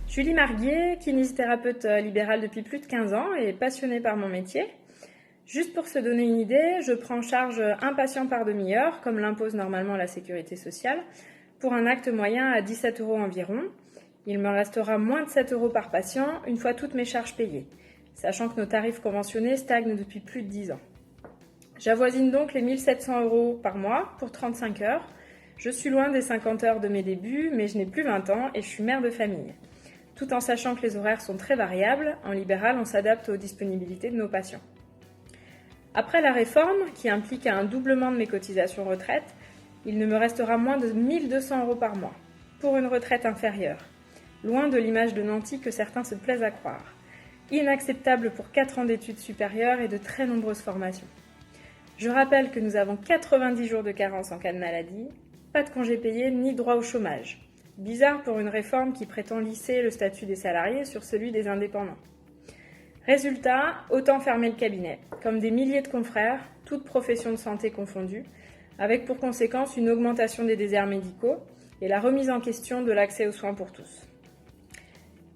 Julie Marguier, kinésithérapeute libérale depuis plus de 15 ans et passionnée par mon métier. Juste pour se donner une idée, je prends en charge un patient par demi-heure, comme l'impose normalement la sécurité sociale, pour un acte moyen à 17 € environ. Il me restera moins de 7 € par patient une fois toutes mes charges payées, sachant que nos tarifs conventionnés stagnent depuis plus de 10 ans. J'avoisine donc les 1 700 € par mois pour 35 heures. Je suis loin des 50 heures de mes débuts, mais je n'ai plus 20 ans et je suis mère de famille. Tout en sachant que les horaires sont très variables, en libéral, on s'adapte aux disponibilités de nos patients. Après la réforme, qui implique un doublement de mes cotisations retraite, il ne me restera moins de 1 200 € par mois, pour une retraite inférieure, loin de l'image de nantis que certains se plaisent à croire. Inacceptable pour 4 ans d'études supérieures et de très nombreuses formations. Je rappelle que nous avons 90 jours de carence en cas de maladie, pas de congés payés ni droit au chômage. Bizarre pour une réforme qui prétend lisser le statut des salariés sur celui des indépendants. Résultat, autant fermer le cabinet, comme des milliers de confrères, toutes professions de santé confondues, avec pour conséquence une augmentation des déserts médicaux et la remise en question de l'accès aux soins pour tous.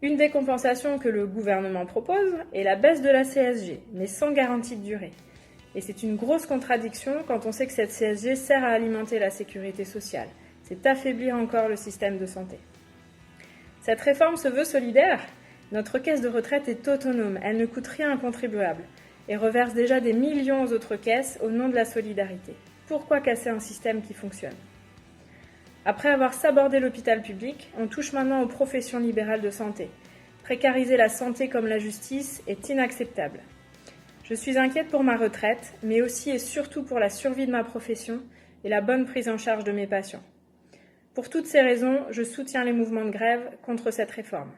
Une des compensations que le gouvernement propose est la baisse de la CSG, mais sans garantie de durée. Et c'est une grosse contradiction quand on sait que cette CSG sert à alimenter la sécurité sociale. C'est affaiblir encore le système de santé. Cette réforme se veut solidaire. Notre caisse de retraite est autonome, elle ne coûte rien à un contribuable et reverse déjà des millions aux autres caisses au nom de la solidarité. Pourquoi casser un système qui fonctionne ? Après avoir sabordé l'hôpital public, on touche maintenant aux professions libérales de santé. Précariser la santé comme la justice est inacceptable. Je suis inquiète pour ma retraite, mais aussi et surtout pour la survie de ma profession et la bonne prise en charge de mes patients. Pour toutes ces raisons, je soutiens les mouvements de grève contre cette réforme.